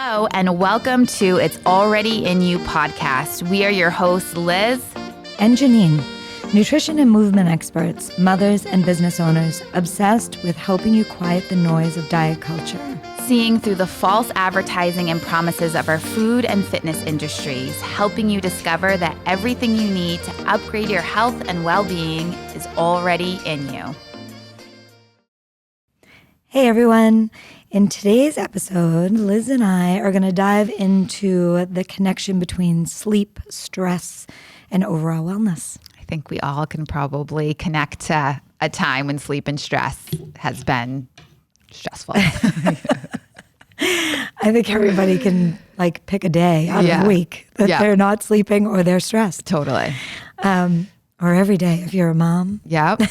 Hello, and welcome to It's Already In You podcast. We are your hosts, Liz and Jenine, nutrition and movement experts, mothers and business owners, obsessed with helping you quiet the noise of diet culture. Seeing through the false advertising and promises of our food and fitness industries, helping you discover that everything you need to upgrade your health and well-being is already in you. Hey everyone. In today's episode, Liz and I are going to dive into the connection between sleep, stress, and overall wellness. I think we all can probably connect to a time when sleep and stress has been stressful. I think everybody can pick a day out of the week that they're not sleeping or they're stressed. Totally. Or every day if you're a mom. Yep.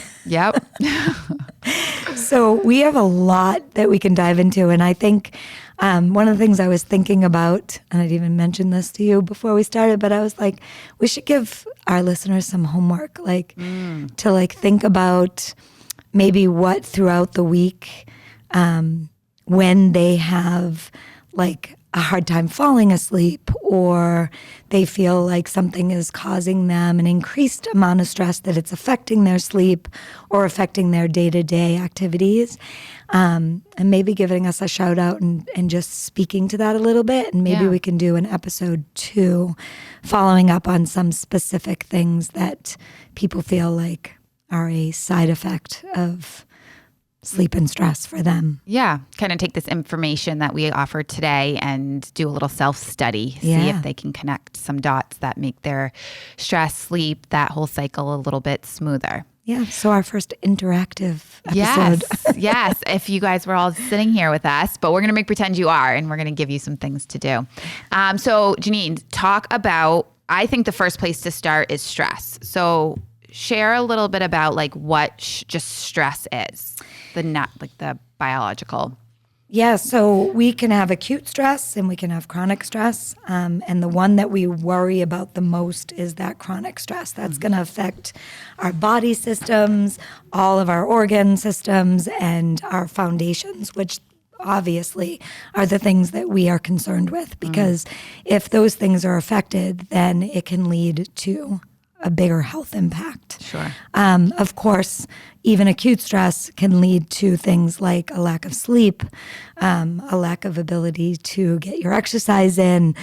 So we have a lot that we can dive into. And I think one of the things I was thinking about, and I'd even mentioned this to you before we started, but I was like, we should give our listeners some homework, to think about maybe what throughout the week, when they have a hard time falling asleep, or they feel like something is causing them an increased amount of stress, that it's affecting their sleep or affecting their day-to-day activities, and maybe giving us a shout out and just speaking to that a little bit. And maybe we can do an episode 2 following up on some specific things that people feel like are a side effect of sleep and stress for them. Yeah. Kind of take this information that we offer today and do a little self-study, see if they can connect some dots that make their stress, sleep, that whole cycle a little bit smoother. Yeah. So our first interactive episode. Yes. If you guys were all sitting here with us, but we're going to make pretend you are, and we're going to give you some things to do. So Jenine, talk about, I think the first place to start is stress. So share a little bit about what just stress is. The biological. Yeah, so we can have acute stress and we can have chronic stress. And the one that we worry about the most is that chronic stress. That's going to affect our body systems, all of our organ systems, and our foundations, which obviously are the things that we are concerned with. Because if those things are affected, then it can lead to a bigger health impact. Sure. Of course, even acute stress can lead to things like a lack of sleep, a lack of ability to get your exercise in,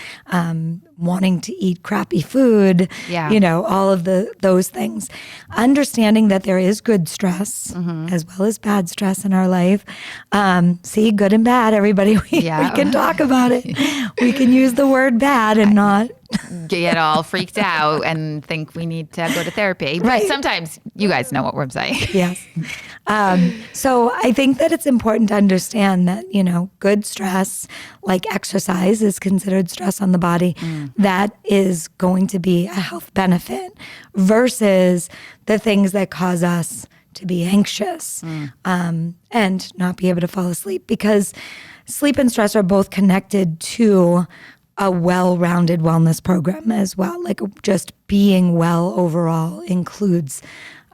wanting to eat crappy food, all of those things. Understanding that there is good stress as well as bad stress in our life. See, good and bad, everybody. We can talk about it. We can use the word bad and not get all freaked out and think we need to go to therapy. But sometimes you guys know what we're saying. Yes. So I think that it's important to understand that, good stress, like exercise, is considered stress on the body. That is going to be a health benefit versus the things that cause us to be anxious and not be able to fall asleep, because sleep and stress are both connected to a well-rounded wellness program as well. Just being well overall includes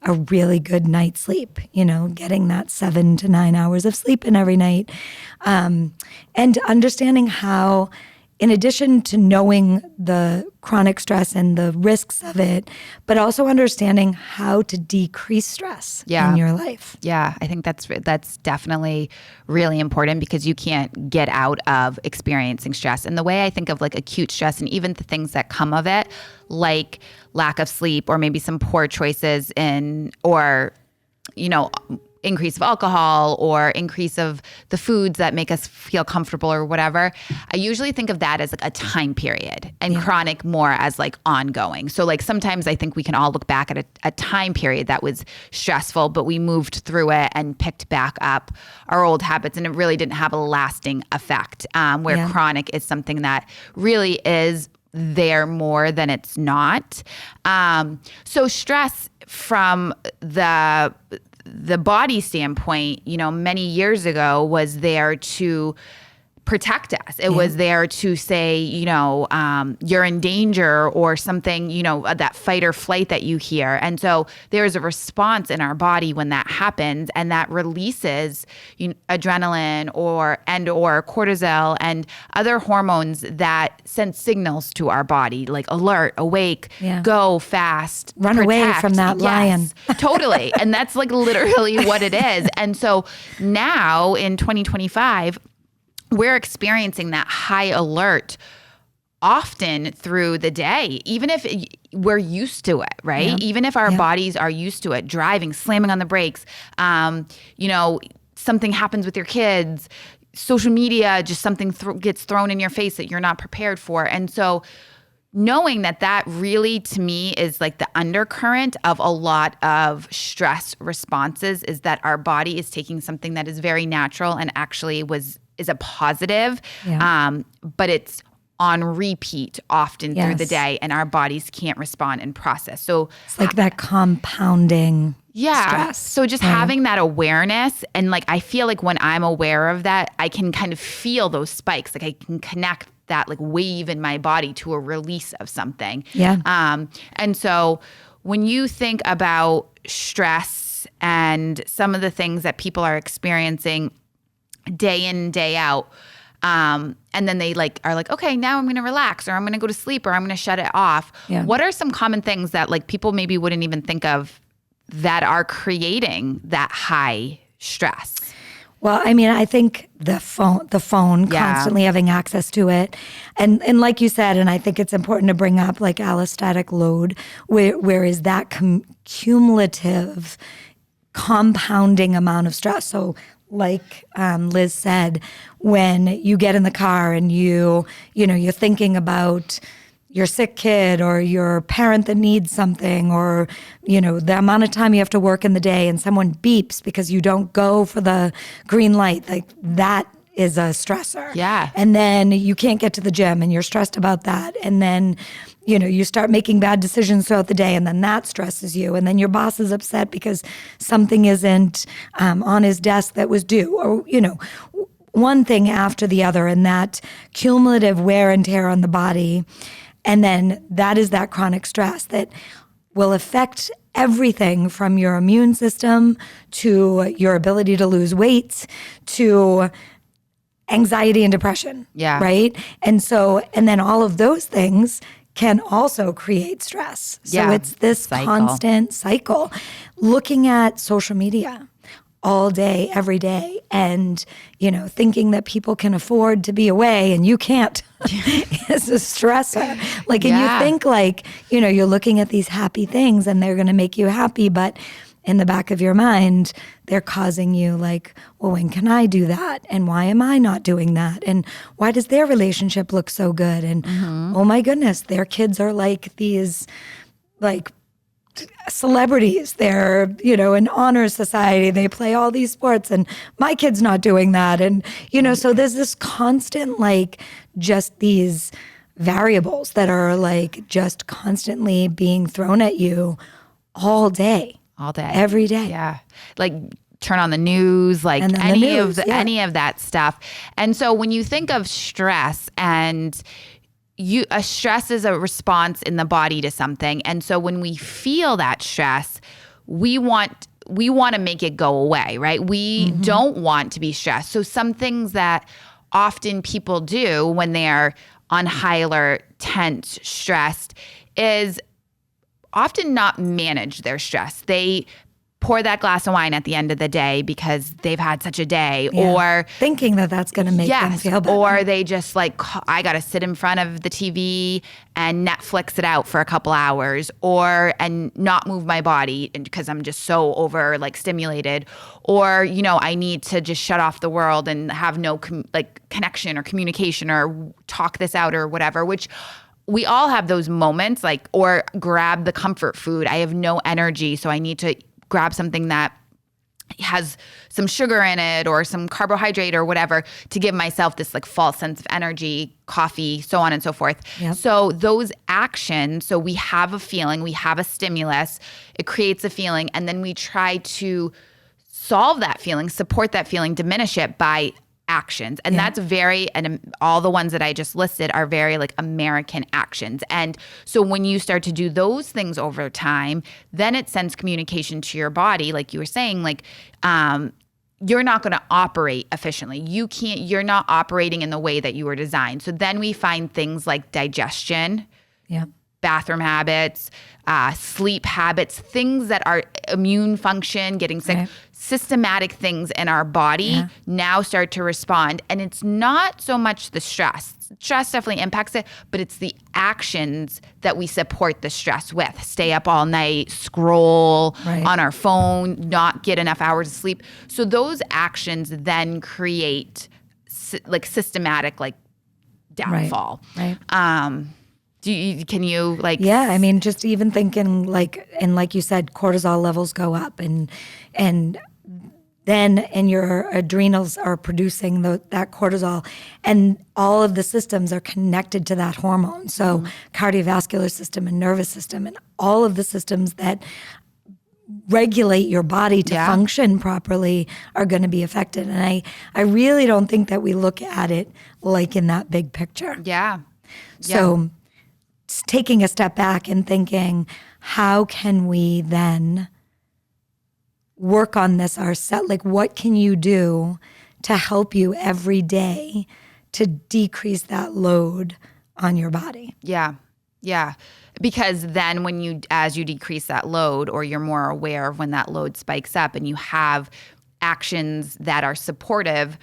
a really good night's sleep, getting that 7 to 9 hours of sleep in every night. And understanding how, in addition to knowing the chronic stress and the risks of it, but also understanding how to decrease stress in your life. Yeah, I think that's definitely really important, because you can't get out of experiencing stress. And the way I think of acute stress and even the things that come of it, like lack of sleep or maybe some poor choices increase of alcohol or increase of the foods that make us feel comfortable or whatever, I usually think of that as a time period, and chronic more as ongoing. So sometimes I think we can all look back at a time period that was stressful, but we moved through it and picked back up our old habits, and it really didn't have a lasting effect, where chronic is something that really is there more than it's not. So stress from the body standpoint, many years ago was there to protect us. It was there to say, you're in danger or something, that fight or flight that you hear. And so there's a response in our body when that happens, and that releases adrenaline or cortisol and other hormones that send signals to our body, like alert, awake, go, fast, run protect. away from that lion. Totally. And that's like literally what it is. And so now in 2025, we're experiencing that high alert often through the day, even if we're used to it, right? Yeah. Even if our bodies are used to it, driving, slamming on the brakes, something happens with your kids, social media, just something gets thrown in your face that you're not prepared for. And so knowing that really, to me, is like the undercurrent of a lot of stress responses, is that our body is taking something that is very natural and actually is a positive, but it's on repeat often through the day, and our bodies can't respond and process. So it's like that compounding stress. So just having that awareness, and like I feel like when I'm aware of that, I can kind of feel those spikes. Like I can connect that like wave in my body to a release of something. And so when you think about stress and some of the things that people are experiencing day in, day out, and then they are like, okay, now I'm going to relax, or I'm going to go to sleep, or I'm going to shut it off. What are some common things that like people maybe wouldn't even think of that are creating that high stress? Well, I mean, I think the phone constantly having access to it. And like you said, and I think it's important to bring up like allostatic load, where is that cumulative compounding amount of stress. So like Liz said, when you get in the car and you're thinking about your sick kid or your parent that needs something, or, the amount of time you have to work in the day, and someone beeps because you don't go for the green light, like that is a stressor. Yeah. And then you can't get to the gym and you're stressed about that. And then, you start making bad decisions throughout the day, and then that stresses you. And then your boss is upset because something isn't on his desk that was due, or, one thing after the other, and that cumulative wear and tear on the body. And then that is that chronic stress that will affect everything from your immune system to your ability to lose weight to anxiety and depression. Yeah. Right? And then all of those things can also create stress. So it's this constant cycle. Looking at social media all day, every day, and, thinking that people can afford to be away and you can't is a stressor. Like, and you think like, you're looking at these happy things and they're going to make you happy, but in the back of your mind, they're causing you like, well, when can I do that? And why am I not doing that? And why does their relationship look so good? And oh my goodness, their kids are like these like celebrities. They're, an honor society. They play all these sports and my kid's not doing that. And, so there's this constant, like, just these variables that are like just constantly being thrown at you all day. Every day. Yeah. Like turn on the news, like any of that stuff. And so when you think of stress, and stress is a response in the body to something. And so when we feel that stress, we want to make it go away, right? We don't want to be stressed. So some things that often people do when they're on high alert, tense, stressed, is often not manage their stress. They pour that glass of wine at the end of the day because they've had such a day, or thinking that that's going to make them feel better. Or they just like, I got to sit in front of the TV and Netflix it out for a couple hours, and not move my body because I'm just so over like stimulated, or, I need to just shut off the world and have no connection or communication or talk this out or whatever, which we all have those moments, like, or grab the comfort food. I have no energy, so I need to grab something that has some sugar in it or some carbohydrate or whatever to give myself this like false sense of energy, coffee, so on and so forth. Yep. So those actions, so we have a feeling, we have a stimulus, it creates a feeling, and then we try to solve that feeling, support that feeling, diminish it by actions. And that's all the ones that I just listed are very like American actions. And so when you start to do those things over time, then it sends communication to your body, like you were saying, like, you're not going to operate efficiently. You're not operating in the way that you were designed. So then we find things like digestion, bathroom habits, sleep habits, things that are immune function, getting sick, systematic things in our body now start to respond. And it's not so much the stress. Stress definitely impacts it, but it's the actions that we support the stress with. Stay up all night, scroll on our phone, not get enough hours of sleep. So those actions then create like systematic like downfall. Can you like? Yeah, I mean, just even thinking like, and like you said, cortisol levels go up, and then your adrenals are producing that cortisol, and all of the systems are connected to that hormone. So cardiovascular system and nervous system and all of the systems that regulate your body to function properly are going to be affected. And I really don't think that we look at it like in that big picture. So taking a step back and thinking, how can we then work on this ourselves? Like, what can you do to help you every day to decrease that load on your body? Because then as you decrease that load, or you're more aware of when that load spikes up and you have actions that are supportive,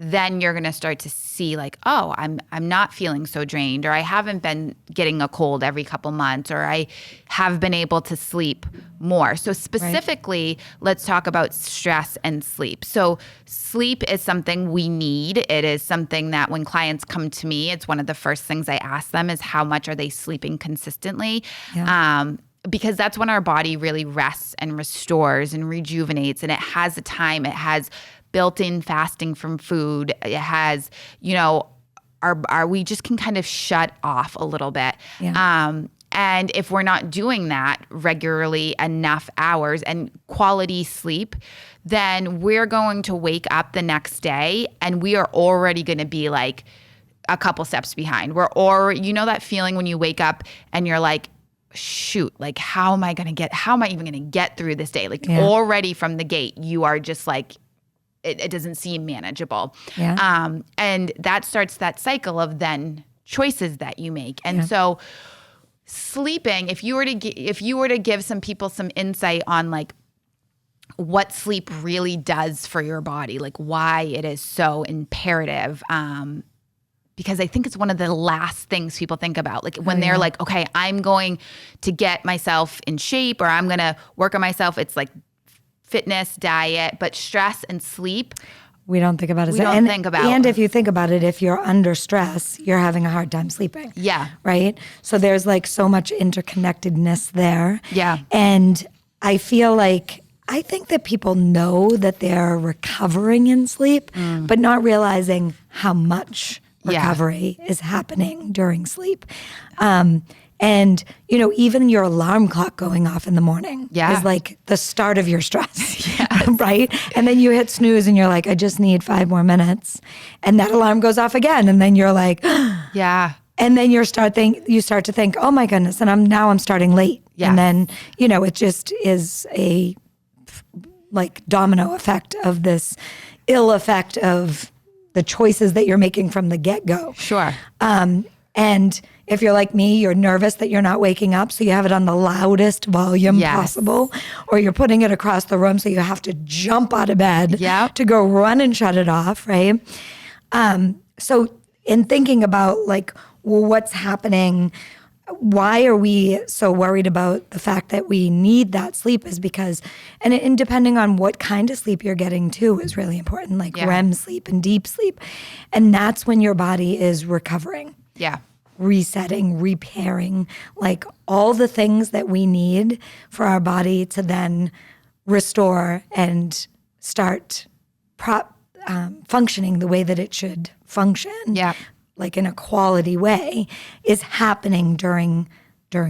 then you're going to start to see like, oh, I'm not feeling so drained, or I haven't been getting a cold every couple months, or I have been able to sleep more. So specifically, let's talk about stress and sleep. So sleep is something we need. It is something that when clients come to me, it's one of the first things I ask them is how much are they sleeping consistently? Because that's when our body really rests and restores and rejuvenates, and it has a time. It has built-in fasting from food. It has, we just can kind of shut off a little bit. And if we're not doing that regularly enough hours and quality sleep, then we're going to wake up the next day and we are already going to be like a couple steps behind. That feeling when you wake up and you're like, shoot, like how am I even going to get through this day? Like already from the gate, you are just like, it doesn't seem manageable. And that starts that cycle of then choices that you make. And so sleeping, if you were to give some people some insight on like what sleep really does for your body, like why it is so imperative, because I think it's one of the last things people think about. Like when they're like, okay, I'm going to get myself in shape, or I'm going to work on myself. It's like fitness, diet, but stress and sleep, we don't think about it. And if you think about it, if you're under stress, you're having a hard time sleeping. Right? So there's like so much interconnectedness there. And I think that people know that they're recovering in sleep, but not realizing how much recovery is happening during sleep. And, even your alarm clock going off in the morning is like the start of your stress, right? And then you hit snooze and you're like, I just need 5 more minutes. And that alarm goes off again. And then you're like, And then you start to think, oh my goodness, and I'm starting late. And then, it just is a like domino effect of this ill effect of the choices that you're making from the get-go. And if you're like me, you're nervous that you're not waking up, so you have it on the loudest volume possible, or you're putting it across the room, so you have to jump out of bed to go run and shut it off, right? So in thinking about like, well, what's happening, why are we so worried about the fact that we need that sleep is because, and depending on what kind of sleep you're getting too is really important, like REM sleep and deep sleep. And that's when your body is recovering. Resetting, repairing, like all the things that we need for our body to then restore and start functioning the way that it should function, like in a quality way, is happening during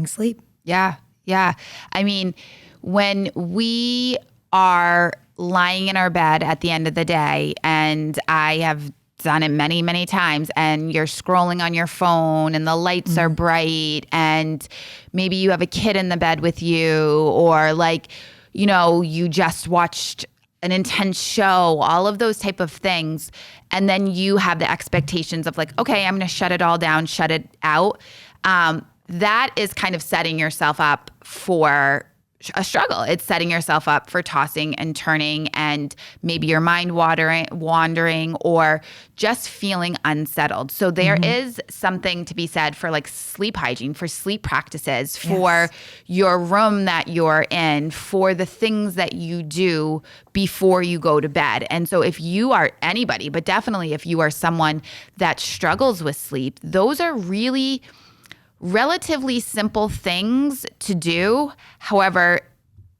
sleep. I mean, when we are lying in our bed at the end of the day, and I have done it many, many times, and you're scrolling on your phone and the lights are bright, and maybe you have a kid in the bed with you, or like, you know, you just watched an intense show, all of those type of things. And then you have the expectations of like, okay, I'm going to shut it all down, shut it out. That is kind of setting yourself up for a struggle. It's setting yourself up for tossing and turning, and maybe your mind wandering or just feeling unsettled. So there is something to be said for like sleep hygiene, for sleep practices, for your room that you're in, for the things that you do before you go to bed. And so if you are anybody, but definitely if you are someone that struggles with sleep, those are really relatively simple things to do. However,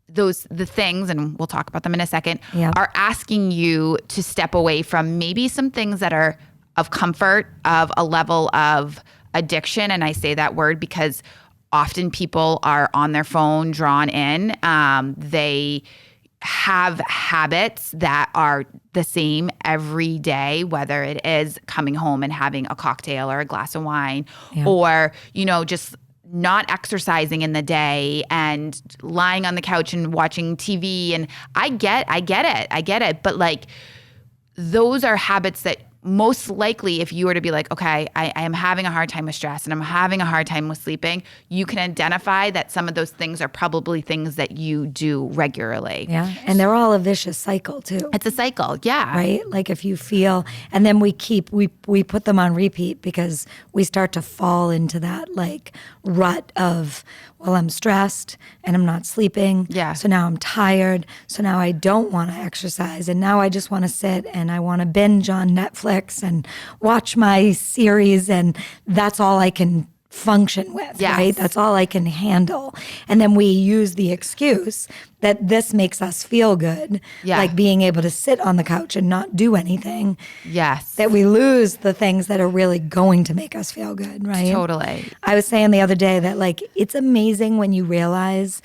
the things, and we'll talk about them in a second, are asking you to step away from maybe some things that are of comfort, of a level of addiction. And I say that word because often people are on their phone, drawn in. They have habits that are the same every day, whether it is coming home and having a cocktail or a glass of wine, or, you know, just not exercising in the day and lying on the couch and watching TV. And I get it. But like, those are habits that most likely, if you were to be like, okay, I am having a hard time with stress and I'm having a hard time with sleeping, you can identify that some of those things are probably things that you do regularly. Yeah. And they're all a vicious cycle too. It's a cycle. Yeah. Right? Like if you feel, and then we put them on repeat because we start to fall into that like rut of, well, I'm stressed and I'm not sleeping. Yeah. So now I'm tired. So now I don't want to exercise. And now I just want to sit and I want to binge on Netflix and watch my series. And that's all I can function with, right? That's all I can handle. And then we use the excuse that this makes us feel good, like being able to sit on the couch and not do anything. Yes. That we lose the things that are really going to make us feel good, right? Totally. I was saying the other day that like it's amazing when you realize,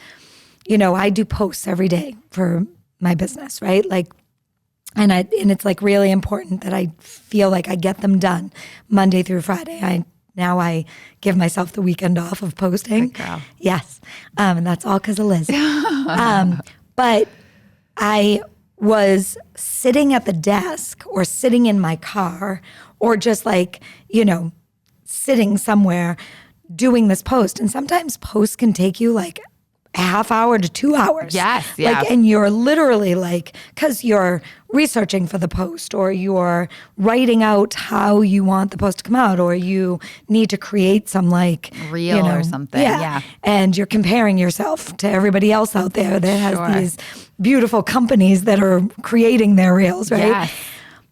you know, I do posts every day for my business, right? Like and it's like really important that I feel like I get them done Monday through Friday. Now I give myself the weekend off of posting. Good girl. Yes. And that's all because of Liz. But I was sitting at the desk or sitting in my car or just like, you know, sitting somewhere doing this post. And sometimes posts can take you like a half hour to 2 hours. Yes. Yeah. Like, and you're literally like, because you're researching for the post or you're writing out how you want the post to come out or you need to create some like reel or something. Yeah. And you're comparing yourself to everybody else out there that has these beautiful companies that are creating their reels, right? Yes.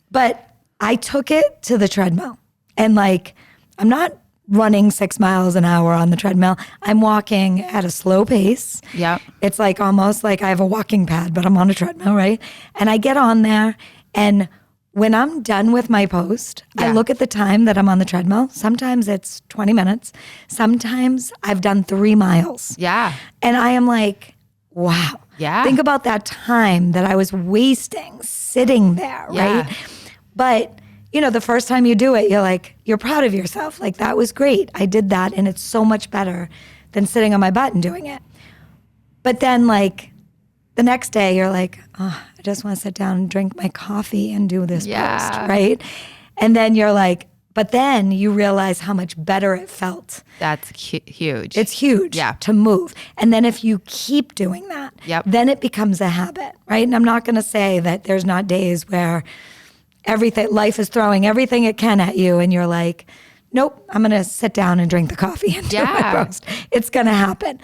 But I took it to the treadmill and like, I'm not running 6 miles an hour on the treadmill. I'm walking at a slow pace. Yep. It's like almost like I have a walking pad, but I'm on a treadmill, right? And I get on there, and when I'm done with my post, I look at the time that I'm on the treadmill. Sometimes it's 20 minutes. Sometimes I've done 3 miles. Yeah. And I am like, wow. Yeah. Think about that time that I was wasting sitting there, right? But you know, the first time you do it, you're like, you're proud of yourself. Like, that was great. I did that, and it's so much better than sitting on my butt and doing it. But then, like, the next day, you're like, oh, I just want to sit down and drink my coffee and do this post, right? And then you're like, but then you realize how much better it felt. That's huge. It's huge to move. And then if you keep doing that, then it becomes a habit, right? And I'm not going to say that there's not days where life is throwing everything it can at you and you're like, nope, I'm going to sit down and drink the coffee and do my post. It's going to happen.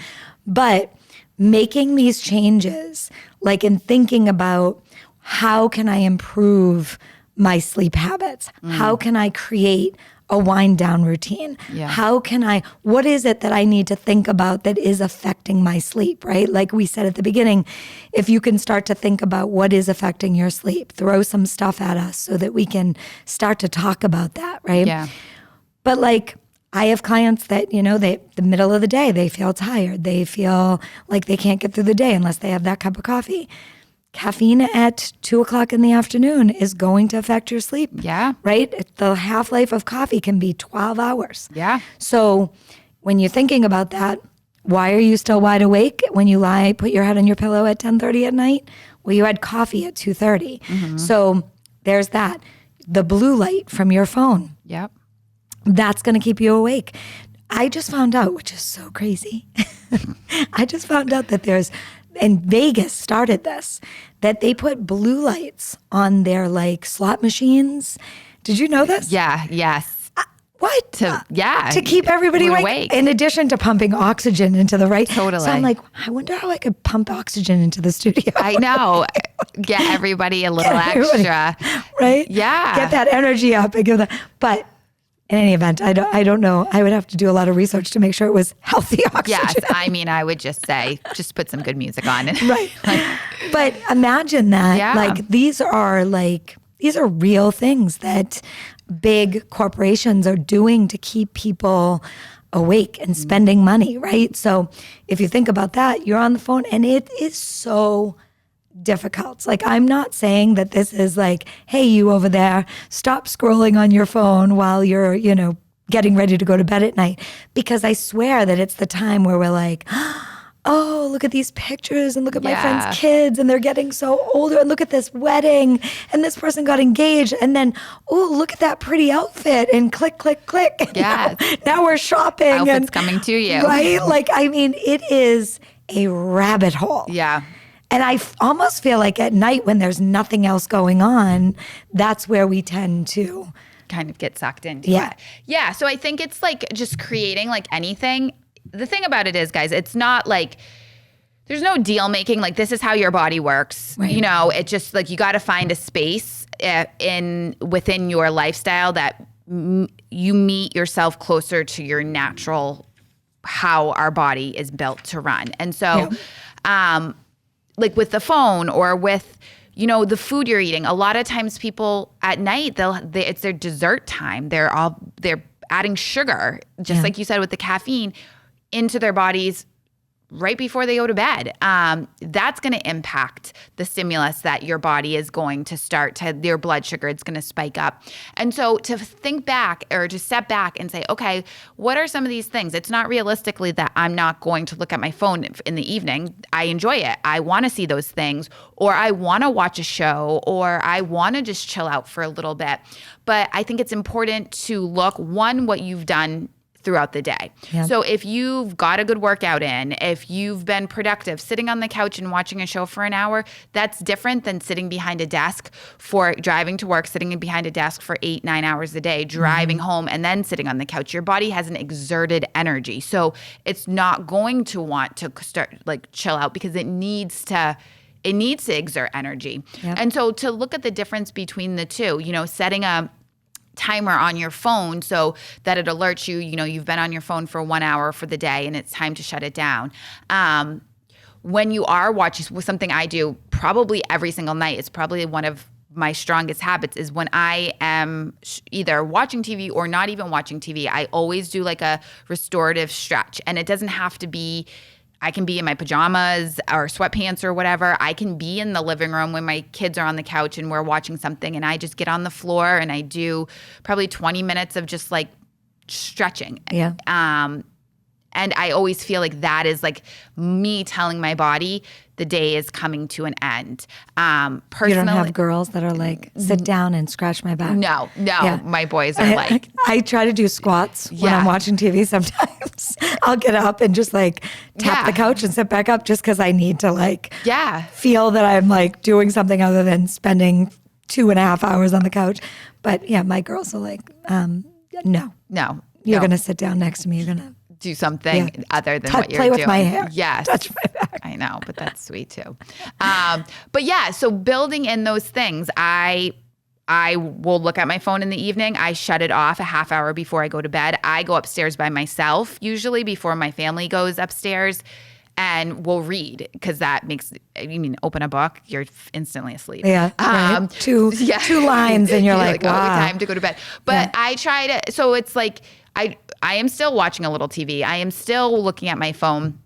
But making these changes, like in thinking about how can I improve my sleep habits? How can I create a wind down routine? What is it that I need to think about that is affecting my sleep, right? Like we said at the beginning, if you can start to think about what is affecting your sleep, throw some stuff at us so that we can start to talk about that, right? Yeah. But like, I have clients that, you know, the middle of the day, they feel tired. They feel like they can't get through the day unless they have that cup of coffee. caffeine at 2:00 in the afternoon is going to affect your sleep. Yeah. Right? The half-life of coffee can be 12 hours. Yeah. So when you're thinking about that, why are you still wide awake when you put your head on your pillow at 10:30 at night? Well, you had coffee at 2:30. So there's that. The blue light from your phone. Yep. That's going to keep you awake. I just found out, which is so crazy. I just found out that and Vegas started this, that they put blue lights on their like slot machines. Did you know this? Yeah. Yes. What? To keep everybody awake. In addition to pumping oxygen into the right. Totally. So I'm like, I wonder how I could pump oxygen into the studio. I know. Get everybody a little extra. Right? Yeah. Get that energy up and give that. But in any event, I don't know. I would have to do a lot of research to make sure it was healthy oxygen. Yes. I mean, I would just say, just put some good music on it. Right. But imagine that. Yeah. Like these are real things that big corporations are doing to keep people awake and spending money, right? So if you think about that, you're on the phone and it is so difficult. Like, I'm not saying that this is like, hey, you over there, stop scrolling on your phone while you're, getting ready to go to bed at night. Because I swear that it's the time where we're like, oh, look at these pictures and look at my friends' kids and they're getting so older and look at this wedding and this person got engaged and then, oh, look at that pretty outfit and click, click, click. Yeah. Now we're shopping. Outfits coming to you. Right? Like, I mean, it is a rabbit hole. Yeah. And I almost feel like at night when there's nothing else going on, that's where we tend to kind of get sucked into it. Yeah. So I think it's like just creating like anything. The thing about it is, guys, it's not like there's no deal making. Like, this is how your body works. Right. It's just like you got to find a space within your lifestyle that you meet yourself closer to your natural, how our body is built to run. And so, like with the phone or with, the food you're eating, a lot of times people at night, it's their dessert time. They're adding sugar, just like you said with the caffeine, into their bodies right before they go to bed. That's going to impact the stimulus that your body is going to start to, your blood sugar, it's going to spike up. And so to think back or to step back and say, okay, what are some of these things? It's not realistically that I'm not going to look at my phone in the evening. I enjoy it. I want to see those things, or I want to watch a show, or I want to just chill out for a little bit. But I think it's important to look, one, what you've done throughout the day. Yeah. So if you've got a good workout in, if you've been productive, sitting on the couch and watching a show for an hour, that's different than sitting behind a desk for driving to work, sitting behind a desk for 8-9 hours a day, driving home and then sitting on the couch. Your body has an exerted energy. So it's not going to want to start like chill out because it needs to exert energy. Yep. And so to look at the difference between the two, setting a timer on your phone so that it alerts you, you've been on your phone for 1 hour for the day and it's time to shut it down. When you are watching, something I do probably every single night, it's probably one of my strongest habits, is when I am either watching TV or not even watching TV, I always do like a restorative stretch. And it doesn't have to be, I can be in my pajamas or sweatpants or whatever. I can be in the living room when my kids are on the couch and we're watching something, and I just get on the floor and I do probably 20 minutes of just like stretching. Yeah. And I always feel like that is like me telling my body the day is coming to an end. Personally, you don't have girls that are like, sit down and scratch my back. No. Yeah. My boys are like. I try to do squats when I'm watching TV sometimes. I'll get up and just like tap the couch and sit back up just because I need to like feel that I'm like doing something other than spending 2.5 hours on the couch. But yeah, my girls are like, no. You're going to sit down next to me. You're going to do something other than what you're doing. Play with my hair. Yes. Touch my back. I know, but that's sweet too. But yeah, so building in those things, I will look at my phone in the evening. I shut it off a half hour before I go to bed. I go upstairs by myself, usually before my family goes upstairs, and we'll read, because that makes, open a book, you're instantly asleep. Yeah. Right. Two lines and you're like, wow. Time to go to bed. But I try to, so it's like, I am still watching a little TV. I am still looking at my phone.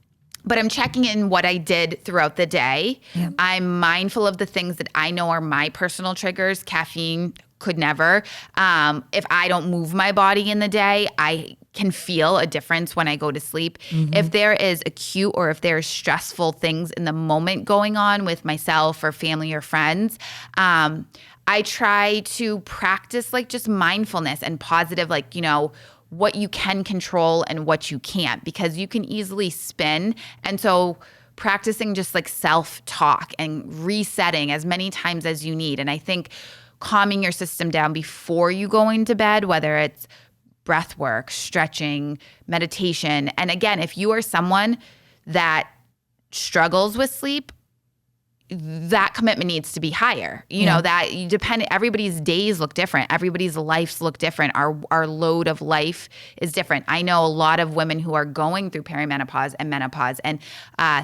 But I'm checking in what I did throughout the day. Yeah. I'm mindful of the things that I know are my personal triggers. Caffeine could never. If I don't move my body in the day, I can feel a difference when I go to sleep. If there is acute or if there's stressful things in the moment going on with myself or family or friends, I try to practice like just mindfulness and positive, like, what you can control and what you can't, because you can easily spin. And so practicing just like self-talk and resetting as many times as you need. And I think calming your system down before you go into bed, whether it's breath work, stretching, meditation. And again, if you are someone that struggles with sleep, that commitment needs to be higher. That you depend, everybody's days look different. Everybody's lives look different. Our load of life is different. I know a lot of women who are going through perimenopause and menopause, and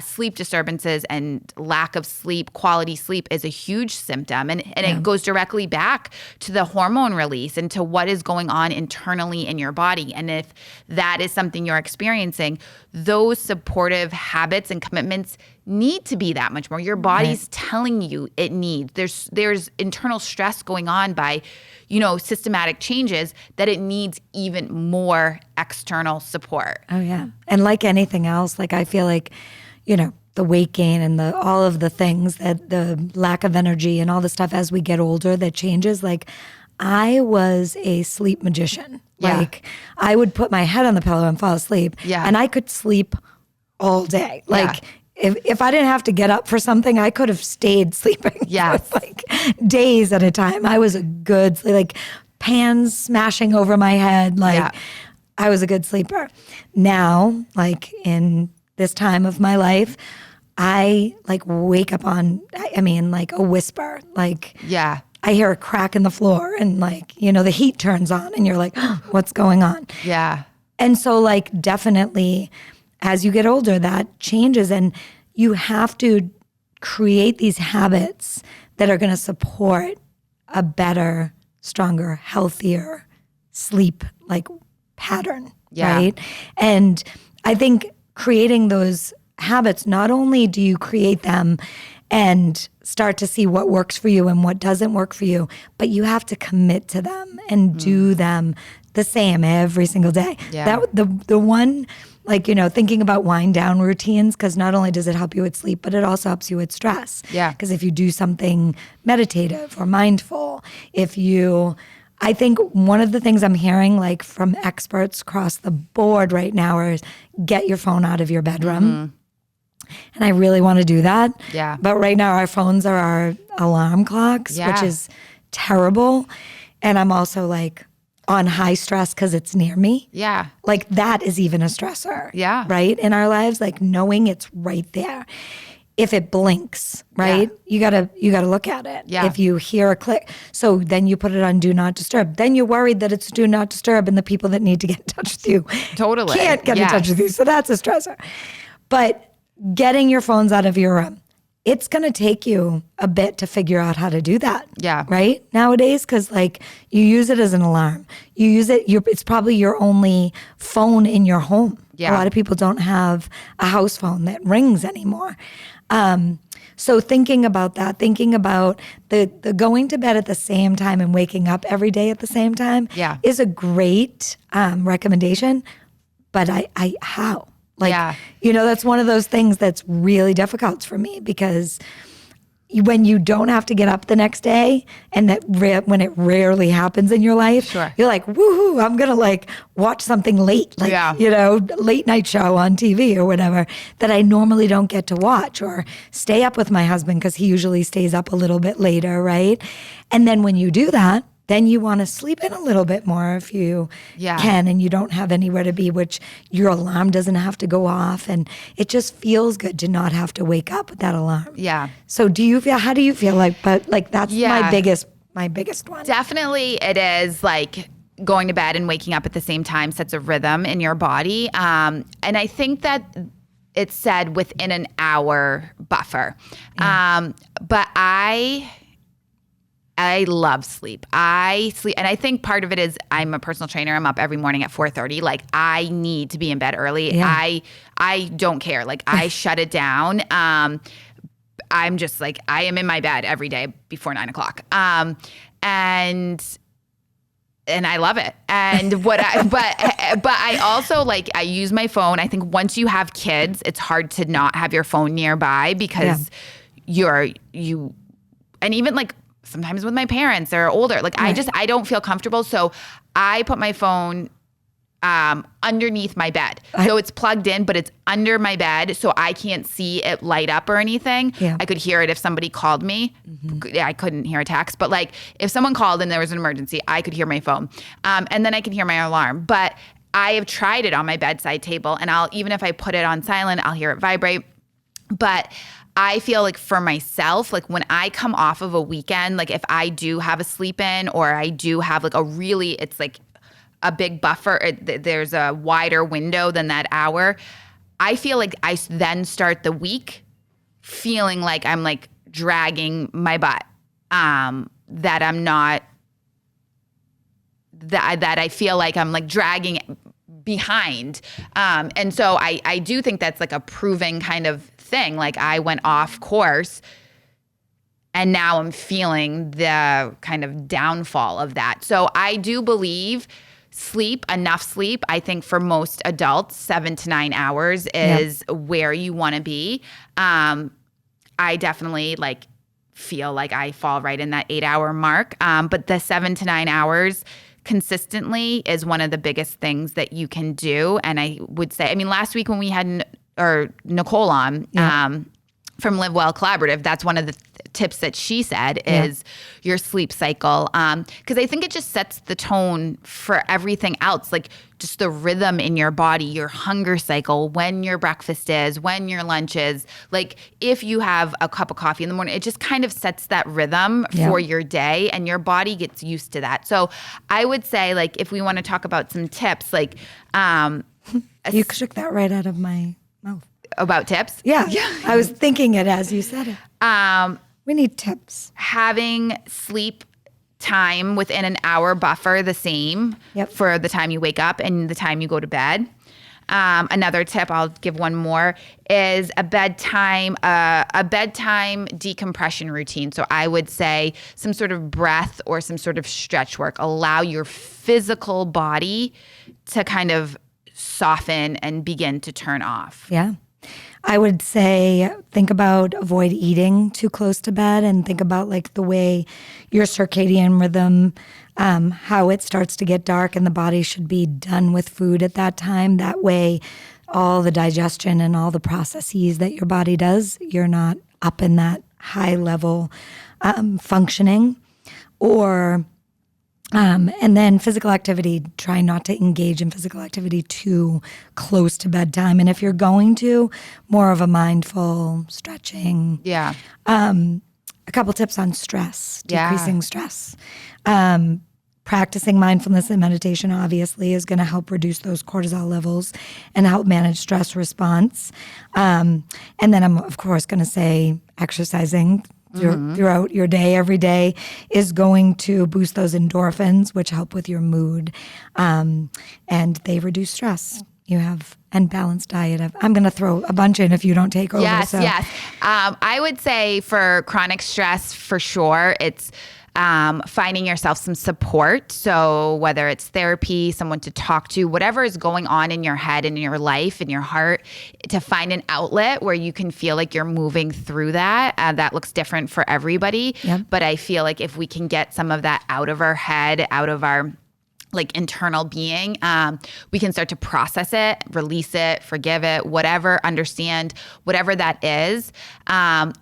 sleep disturbances and lack of sleep, quality sleep is a huge symptom. And it goes directly back to the hormone release and to what is going on internally in your body. And if that is something you're experiencing, those supportive habits and commitments need to be that much more. Your body's telling you it needs. There's internal stress going on by, systematic changes that it needs even more external support. Oh yeah. And like anything else, like I feel like, the weight gain and all of the things, that the lack of energy and all the stuff as we get older that changes. Like I was a sleep magician. Yeah. Like I would put my head on the pillow and fall asleep. Yeah. And I could sleep all day. Like if I didn't have to get up for something, I could have stayed sleeping for like days at a time. I was a good, like pans smashing over my head. Like I was a good sleeper. Now, like in this time of my life, I like wake up on, like a whisper. Like I hear a crack in the floor and like, the heat turns on and you're like, oh, what's going on? Yeah. And so like definitely as you get older, that changes, and you have to create these habits that are going to support a better, stronger, healthier sleep like pattern, right? And I think creating those habits, not only do you create them and start to see what works for you and what doesn't work for you, but you have to commit to them and do them the same every single day. Yeah. The one, like, thinking about wind down routines, because not only does it help you with sleep, but it also helps you with stress. Yeah. Because if you do something meditative or mindful, I think one of the things I'm hearing like from experts across the board right now is get your phone out of your bedroom. And I really want to do that. Yeah. But right now our phones are our alarm clocks, which is terrible. And I'm also like on high stress because it's near me. Yeah. Like that is even a stressor. Yeah. Right? In our lives, like knowing it's right there. If it blinks, right? You gotta look at it. Yeah. If you hear a click. So then you put it on do not disturb. Then you're worried that it's do not disturb and the people that need to get in touch with you Totally. can't get in touch with you. So that's a stressor. But getting your phones out of your room, it's going to take you a bit to figure out how to do that. Yeah. Right? Nowadays, because like you use it as an alarm. You use it, it's probably your only phone in your home. Yeah. A lot of people don't have a house phone that rings anymore. So thinking about that, thinking about the going to bed at the same time and waking up every day at the same time is a great recommendation. But how? Like, that's one of those things that's really difficult for me, because when you don't have to get up the next day, and that when it rarely happens in your life, you're like, woohoo, I'm going to like watch something late, like, late night show on TV or whatever that I normally don't get to watch, or stay up with my husband because he usually stays up a little bit later, right? And then when you do that, then you want to sleep in a little bit more if you can, and you don't have anywhere to be, which your alarm doesn't have to go off. And it just feels good to not have to wake up with that alarm. Yeah. So how do you feel like, but like that's my biggest one. Definitely it is like going to bed and waking up at the same time sets a rhythm in your body. And I think that it's said within an hour buffer. But I love sleep. I sleep, and I think part of it is I'm a personal trainer. I'm up every morning at 4:30. Like I need to be in bed early. Yeah. I don't care. Like I shut it down. I'm just like I am in my bed every day before 9 o'clock. And I love it. And but I also like I use my phone. I think once you have kids, it's hard to not have your phone nearby because you and even like sometimes with my parents, they're older. Like I don't feel comfortable. So I put my phone underneath my bed. So it's plugged in, but it's under my bed. So I can't see it light up or anything. Yeah. I could hear it if somebody called me. I couldn't hear a text, but like if someone called and there was an emergency, I could hear my phone. And then I can hear my alarm. But I have tried it on my bedside table, and even if I put it on silent, I'll hear it vibrate. But I feel like for myself, like when I come off of a weekend, like if I do have a sleep in or I do have like it's like a big buffer, there's a wider window than that hour, I feel like I then start the week feeling like I'm like dragging my butt, that I'm not, that I feel like I'm like dragging behind. And so I do think that's like a proving kind of thing. Like I went off course and now I'm feeling the kind of downfall of that. So I do believe enough sleep, I think for most adults, 7 to 9 hours is where you want to be. I definitely like feel like I fall right in that 8-hour mark. But the 7 to 9 hours consistently is one of the biggest things that you can do. And I would say, I mean, last week when we had Nicole on from Live Well Collaborative, that's one of the tips that she said is your sleep cycle. Because I think it just sets the tone for everything else, like just the rhythm in your body, your hunger cycle, when your breakfast is, when your lunch is. Like if you have a cup of coffee in the morning, it just kind of sets that rhythm for your day and your body gets used to that. So I would say like if we want to talk about some tips, like you shook that right out of my mouth. About tips? Yeah. I was thinking it as you said it. We need tips. Having sleep time within an hour buffer the same for the time you wake up and the time you go to bed. Another tip, I'll give one more, is a bedtime decompression routine. So I would say some sort of breath or some sort of stretch work. Allow your physical body to kind of soften and begin to turn off. Yeah. I would say avoid eating too close to bed and think about like the way your circadian rhythm, how it starts to get dark and the body should be done with food at that time. That way all the digestion and all the processes that your body does, you're not up in that high level functioning. And then physical activity, try not to engage in physical activity too close to bedtime. And if you're going to, more of a mindful stretching. Yeah. A couple tips on stress, decreasing stress. Practicing mindfulness and meditation obviously is going to help reduce those cortisol levels and help manage stress response. And then I'm, of course, going to say exercising throughout your day, every day, is going to boost those endorphins, which help with your mood, and they reduce stress. You have unbalanced diet. I'm going to throw a bunch in if you don't take over. Yes. I would say for chronic stress, for sure, it's finding yourself some support. So whether it's therapy, someone to talk to, whatever is going on in your head and in your life and your heart, to find an outlet where you can feel like you're moving through that. That looks different for everybody. Yep. But I feel like if we can get some of that out of our head, out of our like internal being, we can start to process it, release it, forgive it, whatever, understand whatever that is,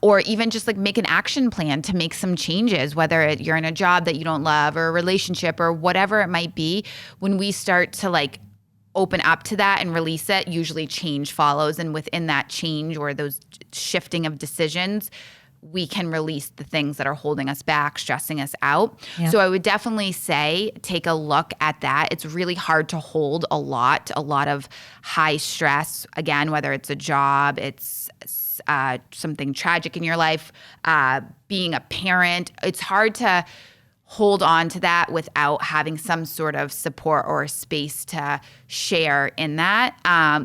or even just like make an action plan to make some changes, whether you're in a job that you don't love or a relationship or whatever it might be. When we start to like open up to that and release it, usually change follows. And within that change or those shifting of decisions, we can release the things that are holding us back, stressing us out. Yeah. So I would definitely say take a look at that. It's really hard to hold a lot of high stress. Again, whether it's a job, it's something tragic in your life, being a parent. It's hard to hold on to that without having some sort of support or space to share in that.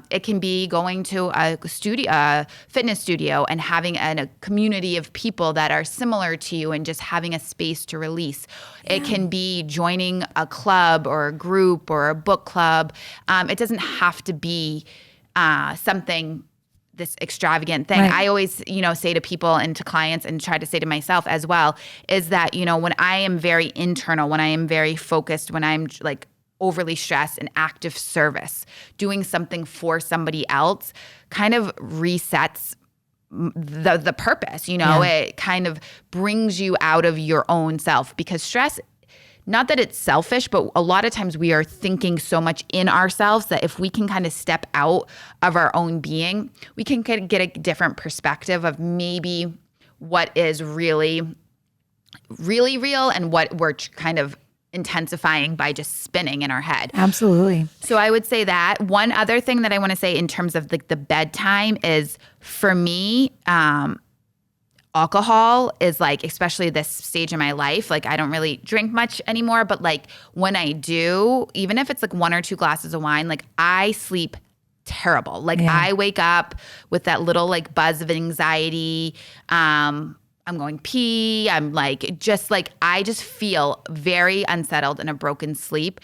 It can be going to a fitness studio and having a community of people that are similar to you and just having a space to release. Yeah. It can be joining a club or a group or a book club. It doesn't have to be something this extravagant thing. Right. I always, say to people and to clients and try to say to myself as well, is that, when I am very internal, when I am very focused, when I'm like overly stressed and active service, doing something for somebody else kind of resets the purpose, Yeah. It kind of brings you out of your own self, because stress, not that it's selfish, but a lot of times we are thinking so much in ourselves that if we can kind of step out of our own being, we can get a different perspective of maybe what is really, really real and what we're kind of intensifying by just spinning in our head. Absolutely. So I would say that. One other thing that I want to say in terms of the bedtime is, for me, alcohol is like, especially this stage in my life, like I don't really drink much anymore, but like when I do, even if it's like 1 or 2 glasses of wine, like I sleep terrible. Like Yeah. I wake up with that little like buzz of anxiety. I'm going pee. I'm like, I just feel very unsettled in a broken sleep,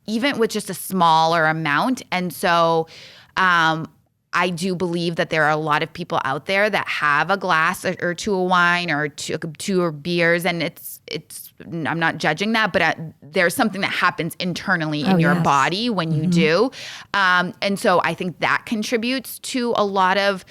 even with just a smaller amount. And so, I do believe that there are a lot of people out there that have a glass or 2 of wine or two or beers, and it's. I'm not judging that, but there's something that happens internally in your body when you do, and so I think that contributes to a lot of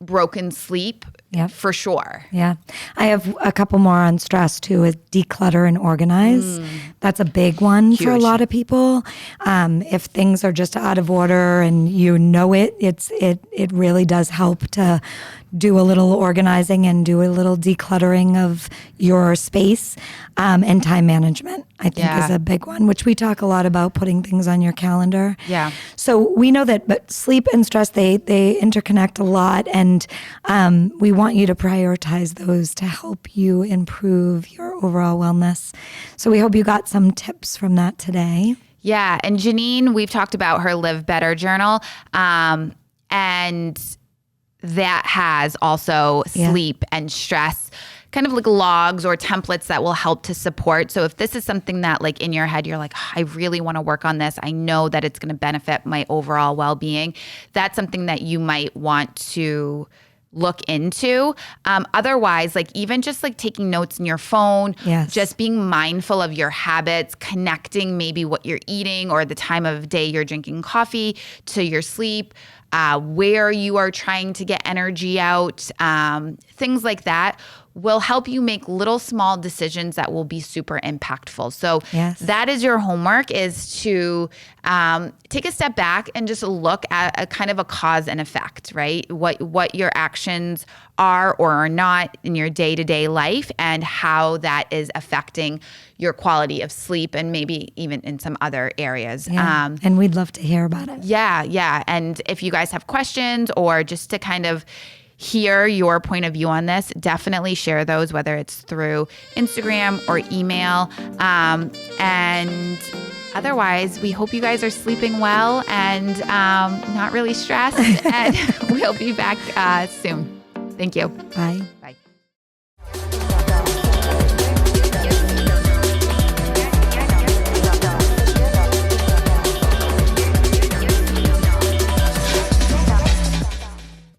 broken sleep. Yep. For sure. Yeah. I have a couple more on stress too, is declutter and organize. That's a big one for a lot of people. If things are just out of order and it really does help to do a little organizing and do a little decluttering of your space, and time management, I think is a big one, which we talk a lot about, putting things on your calendar. Yeah. So we know that, but sleep and stress, they interconnect a lot, and we want you to prioritize those to help you improve your overall wellness. So we hope you got some tips from that today. Yeah. And Jenine, we've talked about her Live Better journal, and that has also sleep and stress kind of like logs or templates that will help to support. So if this is something that like in your head, you're like, I really want to work on this, I know that it's going to benefit my overall well-being, that's something that you might want to look into. Otherwise, like even just like taking notes in your phone, just being mindful of your habits, connecting maybe what you're eating or the time of day you're drinking coffee to your sleep, where you are trying to get energy out, things like that will help you make little small decisions that will be super impactful. So that is your homework, is to take a step back and just look at a kind of a cause and effect, right? What your actions are or are not in your day-to-day life, and how that is affecting your quality of sleep and maybe even in some other areas. Yeah. And we'd love to hear about it. Yeah. And if you guys have questions or just to kind of hear your point of view on this, definitely share those, whether it's through Instagram or email. And otherwise, we hope you guys are sleeping well and not really stressed. And we'll be back soon. Thank you. Bye.